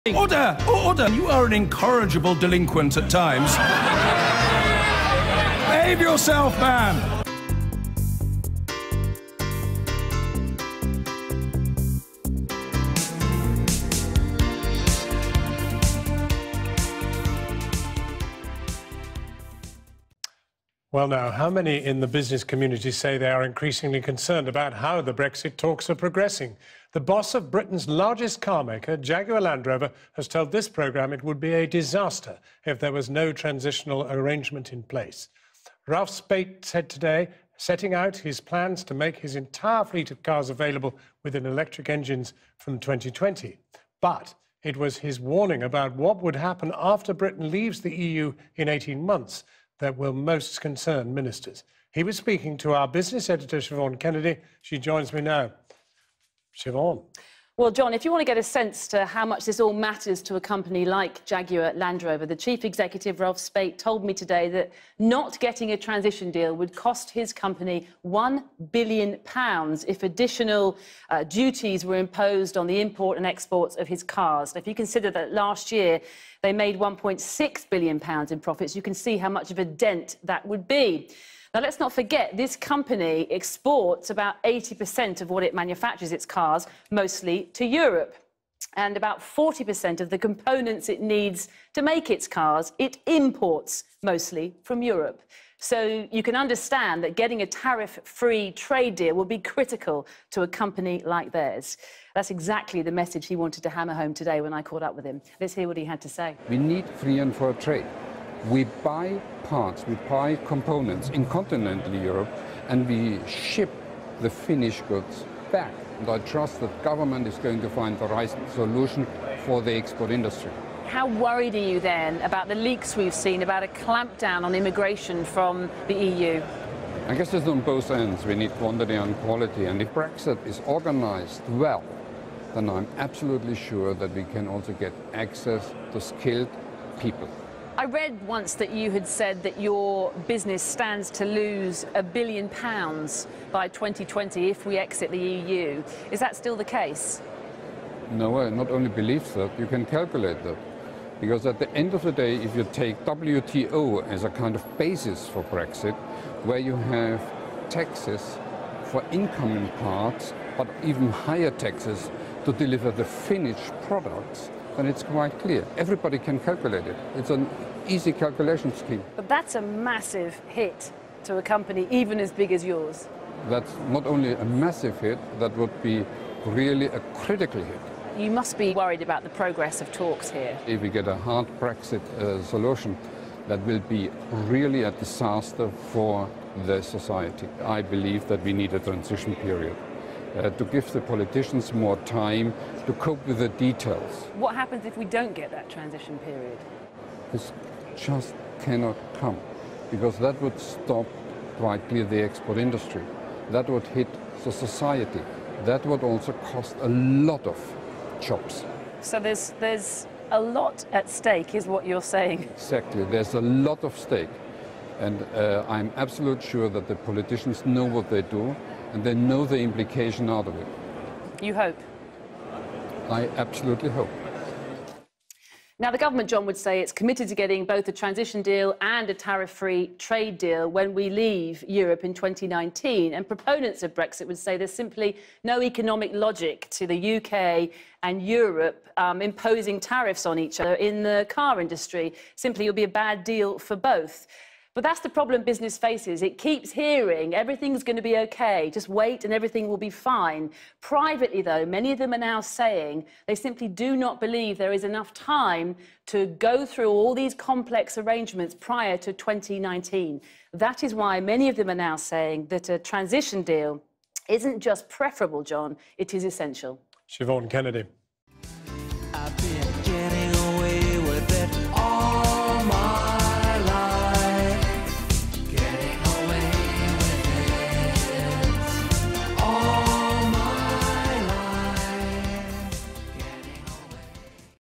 Order! Order! You are an incorrigible delinquent at times. Behave yourself, man! Well, now, how many in the business community say they are increasingly concerned about how the Brexit talks are progressing? The boss of Britain's largest car maker, Jaguar Land Rover, has told this programme it would be a disaster if there was no transitional arrangement in place. Ralph Spate said today, setting out his plans to make his entire fleet of cars available with electric engines from 2020. But it was his warning about what would happen after Britain leaves the EU in 18 months that will most concern ministers. He was speaking to our business editor, Siobhan Kennedy. She joins me now. Siobhan. Well, John, if you want to get a sense to how much this all matters to a company like Jaguar Land Rover, the chief executive, Ralph Spate, told me today that not getting a transition deal would cost his company £1 billion if additional duties were imposed on the import and exports of his cars. If you consider that last year they made £1.6 billion in profits, you can see how much of a dent that would be. Now, let's not forget, this company exports about 80% of what it manufactures, its cars, mostly to Europe. And about 40% of the components it needs to make its cars, it imports mostly from Europe. So you can understand that getting a tariff-free trade deal will be critical to a company like theirs. That's exactly the message he wanted to hammer home today when I caught up with him. Let's hear what he had to say. We need free and fair trade. We buy parts, we buy components in continental Europe, and we ship the finished goods back. And I trust that government is going to find the right solution for the export industry. How worried are you then about the leaks we've seen about a clampdown on immigration from the EU? I guess it's on both ends. We need quantity and quality. And if Brexit is organized well, then I'm absolutely sure that we can also get access to skilled people. I read once that you had said that your business stands to lose £1 billion by 2020 if we exit the EU. Is that still the case? No, I not only believe that, you can calculate that. Because at the end of the day, if you take WTO as a kind of basis for Brexit, where you have taxes for incoming parts, but even higher taxes to deliver the finished products, then it's quite clear. Everybody can calculate it. It's an easy calculation scheme. But that's a massive hit to a company even as big as yours. That's not only a massive hit, that would be really a critical hit. You must be worried about the progress of talks here. If we get a hard Brexit solution, that will be really a disaster for the society. I believe that we need a transition period. To give the politicians more time to cope with the details. What happens if we don't get that transition period? This just cannot come, because that would stop quite clearly the export industry. That would hit the society. That would also cost a lot of jobs. So there's a lot at stake, is what you're saying. Exactly. There's a lot of stake. And I'm absolutely sure that the politicians know what they do, and they know the implication out of it. You hope? I absolutely hope. Now, the government, John, would say it's committed to getting both a transition deal and a tariff-free trade deal when we leave Europe in 2019. And proponents of Brexit would say there's simply no economic logic to the UK and Europe imposing tariffs on each other in the car industry. Simply, it'll be a bad deal for both. But that's the problem business faces. It keeps hearing everything's going to be OK, just wait and everything will be fine. Privately, though, many of them are now saying they simply do not believe there is enough time to go through all these complex arrangements prior to 2019. That is why many of them are now saying that a transition deal isn't just preferable, John, it is essential. Siobhan Kennedy.